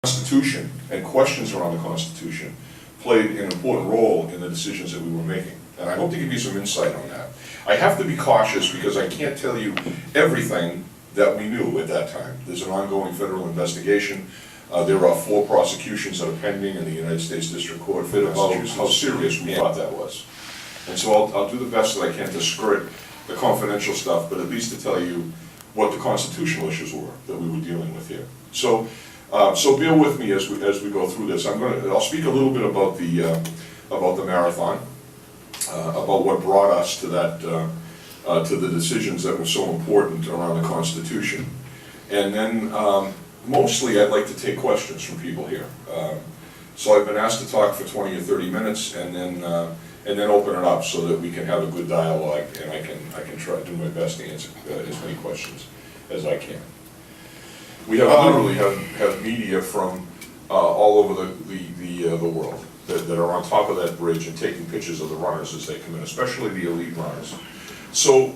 Constitution and questions around the Constitution played an important role in the decisions that we were making. And I hope to give you some insight on that. I have to be cautious because I can't tell you everything that we knew at that time. There's an ongoing federal investigation. There are 4 prosecutions that are pending in the United States District Court for how serious we thought that was. And so I'll do the best that I can to skirt the confidential stuff, but at least to tell you what the constitutional issues were that we were dealing with here. So bear with me as we go through this. I'll speak a little bit about the marathon, about what brought us to that to the decisions that were so important around the Constitution, and then mostly I'd like to take questions from people here. So I've been asked to talk for 20 or 30 minutes, and then open it up so that we can have a good dialogue, and I can try to do my best to answer as many questions as I can. We have literally have media from all over the world that are on top of that bridge and taking pictures of the runners as they come in, especially the elite runners. So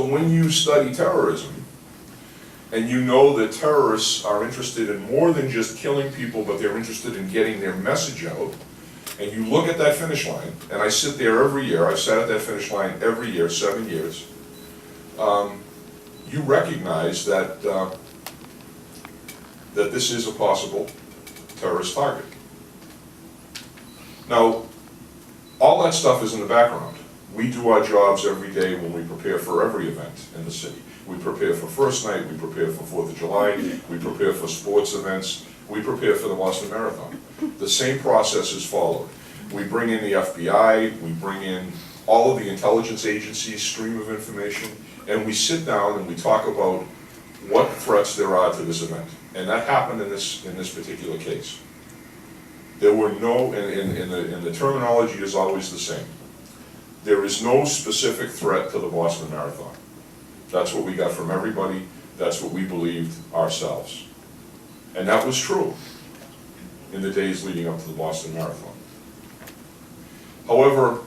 when you study terrorism, and you know that terrorists are interested in more than just killing people, but they're interested in getting their message out, and you look at that finish line, and I sit there every year, I've sat at that finish line every year, 7 years, you recognize that that this is a possible terrorist target. Now, all that stuff is in the background. We do our jobs every day when we prepare for every event in the city. We prepare for First Night, we prepare for 4th of July, we prepare for sports events, we prepare for the Boston Marathon. The same process is followed. We bring in the FBI, we bring in all of the intelligence agencies, stream of information, and we sit down and we talk about what threats there are to this event. And that happened in this particular case. There were no, and the terminology is always the same. There is no specific threat to the Boston Marathon. That's what we got from everybody. That's what we believed ourselves. And that was true in the days leading up to the Boston Marathon. However,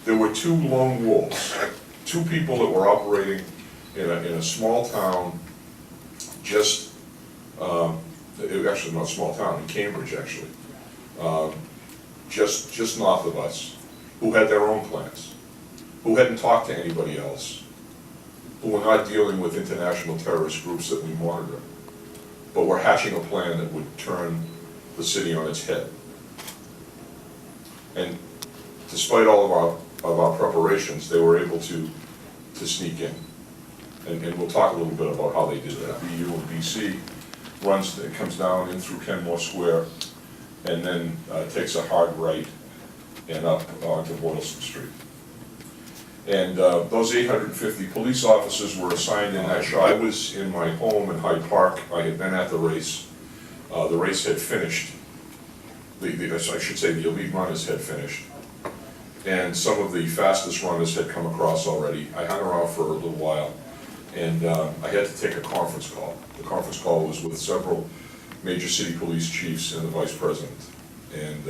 there were 2 lone wolves, 2 people that were operating in a small town, just actually not a small town, in Cambridge actually, just north of us, who had their own plans, who hadn't talked to anybody else, who were not dealing with international terrorist groups that we monitor, but were hatching a plan that would turn the city on its head. And despite all of our preparations, they were able to sneak in. And we'll talk a little bit about how they did that. BU and BC comes down in through Kenmore Square, and then takes a hard right and up onto Middlesex Street. And those 850 police officers were assigned in that shot. I was in my home in Hyde Park. I had been at the race. The race had finished. I should say the elite runners had finished. And some of the fastest runners had come across already. I hung around for a little while, and I had to take a conference call. The conference call was with several major city police chiefs and the vice president. And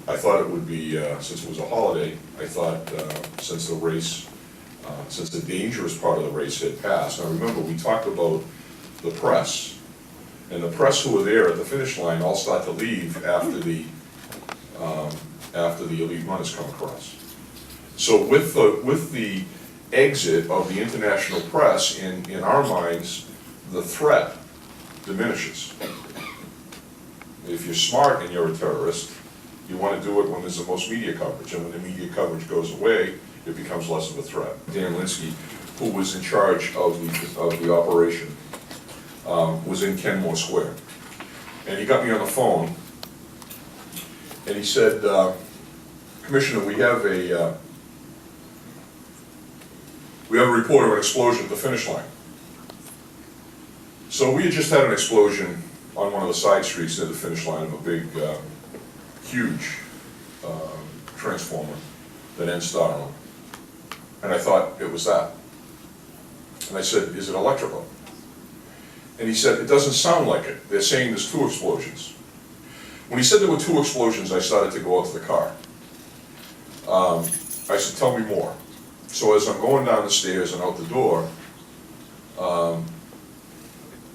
I thought it would be, since it was a holiday, I thought since the dangerous part of the race had passed. Now remember, we talked about the press, and the press who were there at the finish line all start to leave after the elite runners come across. So with the exit of the international press, in our minds, the threat diminishes. If you're smart and you're a terrorist, you want to do it when there's the most media coverage, and when the media coverage goes away, it becomes less of a threat. Dan Linsky, who was in charge of the operation, was in Kenmore Square, and he got me on the phone, and he said, "Commissioner, we have a report of an explosion at the finish line." So we had just had an explosion on one of the side streets near the finish line of a big, huge transformer that ends star on. And I thought it was that. And I said, "Is it electrical?" And he said, "It doesn't sound like it. They're saying there's 2 explosions." When he said there were 2 explosions, I started to go out to the car. I said, "Tell me more." So as I'm going down the stairs and out the door,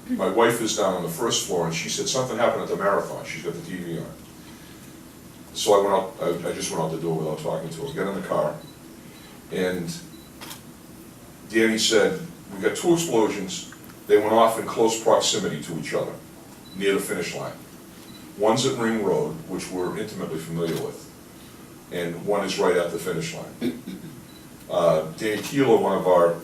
My wife is down on the first floor, and she said something happened at the marathon. She's got the TV on. So I went out, I just went out the door without talking to her, got in the car, and Danny said, we got 2 explosions. They went off in close proximity to each other, near the finish line. One's at Ring Road, which we're intimately familiar with, and one is right at the finish line. Danny Keeler, one of our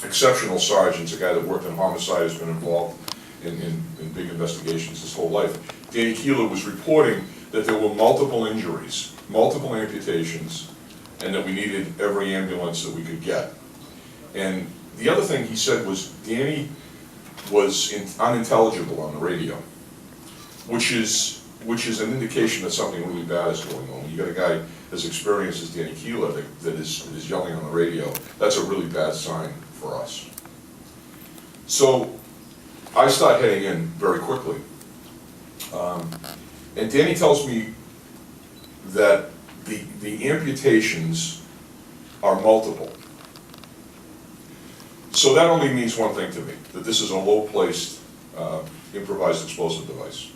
exceptional sergeants, a guy that worked in homicide, has been involved in big investigations his whole life. Danny Keeler was reporting that there were multiple injuries, multiple amputations, and that we needed every ambulance that we could get. And the other thing he said was Danny was unintelligible on the radio, which is an indication that something really bad is going on. When you got a guy as experienced as Danny Keeler that is yelling on the radio, that's a really bad sign for us. So I start heading in very quickly. And Danny tells me that the amputations are multiple. So that only means one thing to me, that this is a low-placed improvised explosive device.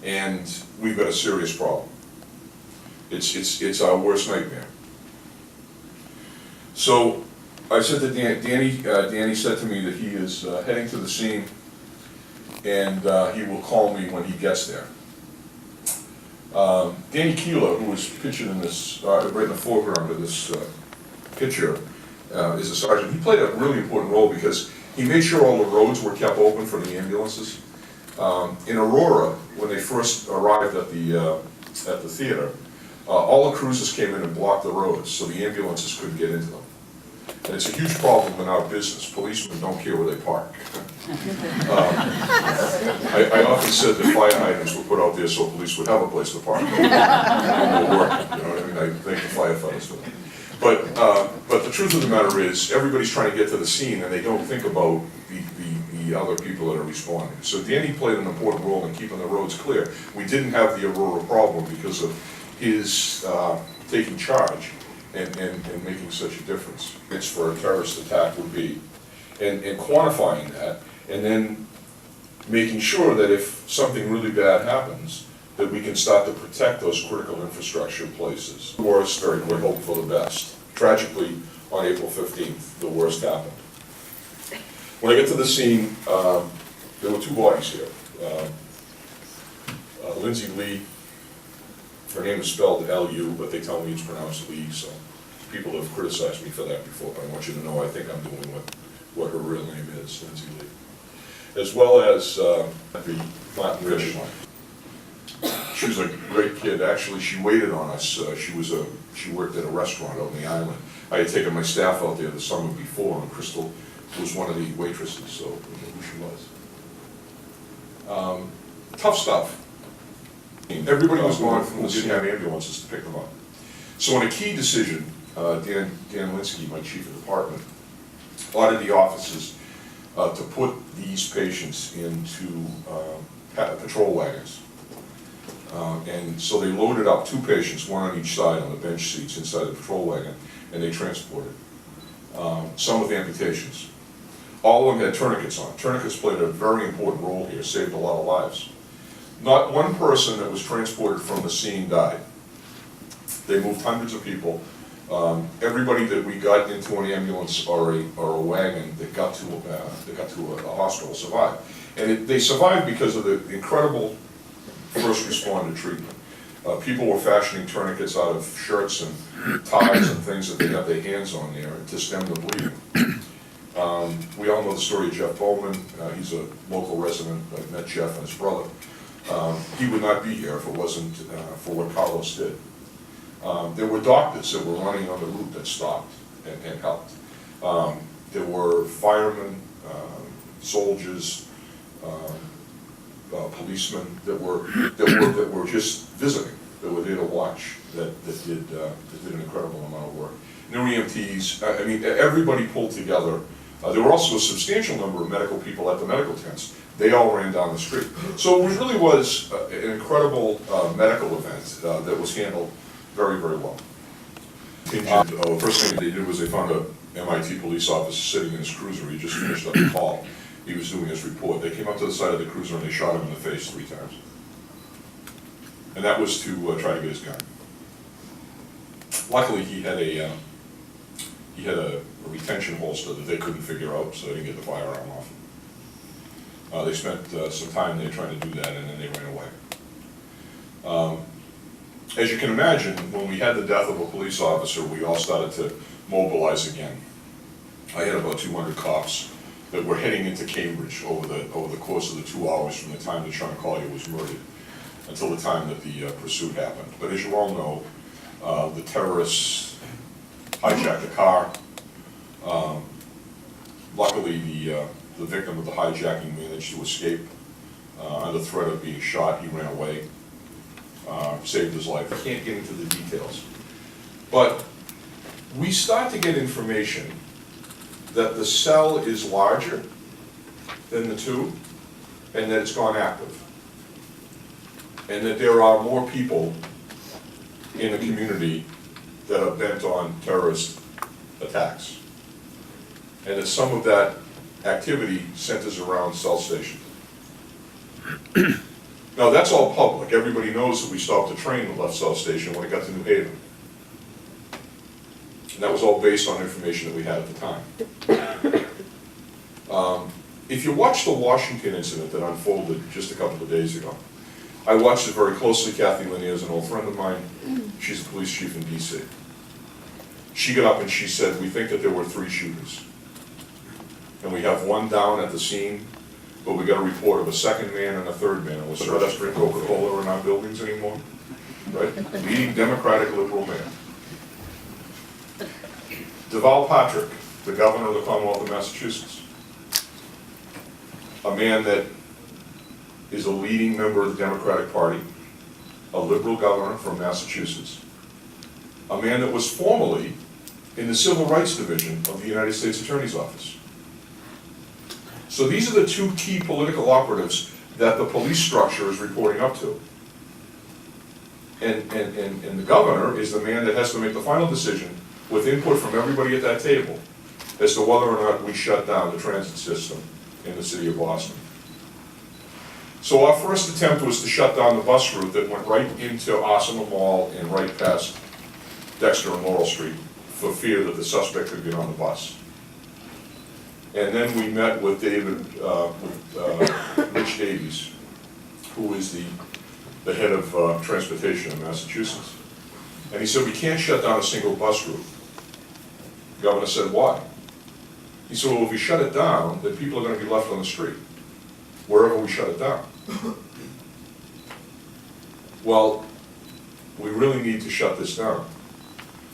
And we've got a serious problem. It's our worst nightmare. So I said to Danny said to me that he is heading to the scene, and he will call me when he gets there. Danny Keeler, who is pictured in this, right in the foreground of this picture, is a sergeant. He played a really important role because he made sure all the roads were kept open for the ambulances. In Aurora, when they first arrived at the theater, all the cruisers came in and blocked the roads so the ambulances couldn't get into them. And it's a huge problem in our business. Policemen don't care where they park. I often said that fire hydrants were put out there so police would have a place to park. And they'll work, you know what I mean? I thank the firefighters for that. But the truth of the matter is, everybody's trying to get to the scene and they don't think about the other people that are responding. So Danny played an important role in keeping the roads clear. We didn't have the Aurora problem because of his taking charge and making such a difference. It's for a terrorist attack would be, and quantifying that, and then making sure that if something really bad happens, that we can start to protect those critical infrastructure places. The worst, very quick, hope for the best. Tragically, on April 15th, the worst happened. When I get to the scene, there were 2 bodies here. Lindsay Lee, her name is spelled L-U, but they tell me it's pronounced Lee, so people have criticized me for that before, but I want you to know I think I'm doing what her real name is, Lindsay Lee. As well as Martin Rich. She was a great kid. Actually, she waited on us. She worked at a restaurant out on the island. I had taken my staff out there the summer before, and Crystal was one of the waitresses, so I knew who she was. Tough stuff. Everybody was gone from the didn't have ambulances to pick them up. So in a key decision, Dan Linsky, my chief of department, ordered the offices to put these patients into patrol wagons. And so they loaded up 2 patients, one on each side on the bench seats inside the patrol wagon, and they transported. Some with amputations. All of them had tourniquets on. Tourniquets played a very important role here, saved a lot of lives. Not one person that was transported from the scene died. They moved hundreds of people. Everybody that we got into an ambulance or a wagon that got to a hospital survived. And they survived because of the incredible first responder treatment. People were fashioning tourniquets out of shirts and ties and things that they got their hands on there to stem the bleeding. We all know the story of Jeff Bowman. He's a local resident. I met Jeff and his brother. He would not be here if it wasn't for what Carlos did. There were doctors that were running on the route that stopped and helped. There were firemen, soldiers, policemen that were just visiting, that were there to watch, that did an incredible amount of work. New EMTs, I mean, everybody pulled together. There were also a substantial number of medical people at the medical tents. They all ran down the street. So it really was an incredible medical event that was handled very, very well. The first thing they did was they found a MIT police officer sitting in his cruiser. He just finished up the call. he was doing his report. They came up to the side of the cruiser and they shot him in the face 3 times. And that was to try to get his gun. Luckily, he had a retention holster that they couldn't figure out, so they didn't get the firearm off. They spent some time there trying to do that, and then they ran away. As you can imagine, when we had the death of a police officer, we all started to mobilize again. I had about 200 cops that were heading into Cambridge over the course of the 2 hours from the time that Sean Collier was murdered until the time that the pursuit happened. But as you all know, the terrorists hijacked the car. Luckily, the victim of the hijacking managed to escape. Under threat of being shot, he ran away, saved his life. I can't get into the details. But we start to get information that the cell is larger than the 2, and that it's gone active. And that there are more people in the community that are bent on terrorist attacks. And that some of that activity centers around South Station. Now that's all public. Everybody knows that we stopped the train and left South Station when it got to New Haven. And that was all based on information that we had at the time. If you watch the Washington incident that unfolded just a couple of days ago, I watched it very closely. Kathy Lanier is an old friend of mine. She's the police chief in DC. She got up and she said, we think that there were 3 shooters. And we have 1 down at the scene, but we got a report of a 2nd man and a 3rd man. And we'll let us drink Coca-Cola in our buildings anymore, right? Leading Democratic liberal man. Deval Patrick, the governor of the Commonwealth of Massachusetts. A man that is a leading member of the Democratic Party, a liberal governor from Massachusetts, a man that was formerly in the Civil Rights Division of the United States Attorney's Office. So these are the 2 key political operatives that the police structure is reporting up to. And the governor is the man that has to make the final decision with input from everybody at that table as to whether or not we shut down the transit system in the city of Boston. So our first attempt was to shut down the bus route that went right into Osama Mall and right past Dexter and Laurel Street for fear that the suspect could get on the bus. And then we met with Rich Davies, who is the head of transportation in Massachusetts. And he said, we can't shut down a single bus route. The governor said, why? He said, well, if we shut it down, then people are going to be left on the street, wherever we shut it down. Well, we really need to shut this down.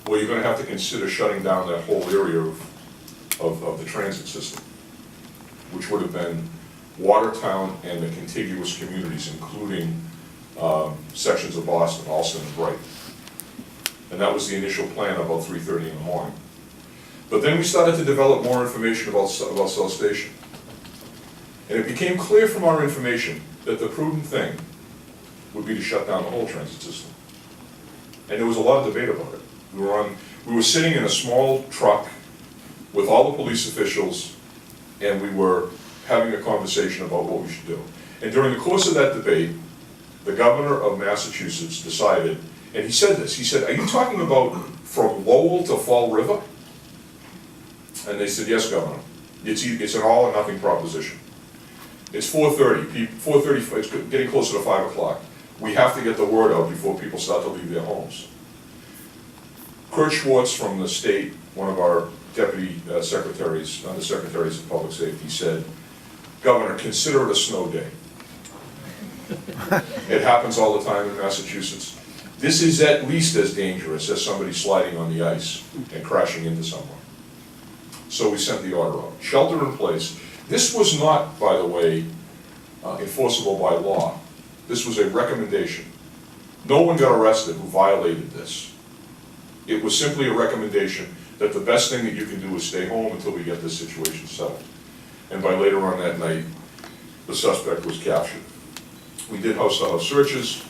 Well, you're going to have to consider shutting down that whole area of the transit system, which would have been Watertown and the contiguous communities, including sections of Boston, Allston and Bright. And that was the initial plan about 3:30 in the morning. But then we started to develop more information about South Station. And it became clear from our information that the prudent thing would be to shut down the whole transit system. And there was a lot of debate about it. We were sitting in a small truck with all the police officials, and we were having a conversation about what we should do. And during the course of that debate, the governor of Massachusetts decided, and he said this, he said, are you talking about from Lowell to Fall River? And they said, yes, Governor. It's an all or nothing proposition. It's 4:30, 4:30, it's getting closer to 5 o'clock. We have to get the word out before people start to leave their homes. Kurt Schwartz from the state, one of our deputy secretaries, undersecretaries of public safety, said, Governor, consider it a snow day. It happens all the time in Massachusetts. This is at least as dangerous as somebody sliding on the ice and crashing into someone. So we sent the order out. Shelter in place. This was not, by the way, enforceable by law. This was a recommendation. No one got arrested who violated this. It was simply a recommendation that the best thing that you can do is stay home until we get this situation settled. And by later on that night, the suspect was captured. We did house-to-house searches.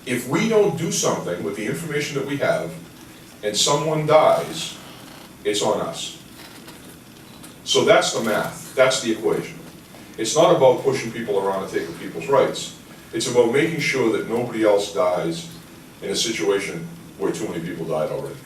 If we don't do something with the information that we have, and someone dies, it's on us. So that's the math, that's the equation. It's not about pushing people around and taking people's rights. It's about making sure that nobody else dies in a situation where too many people died already.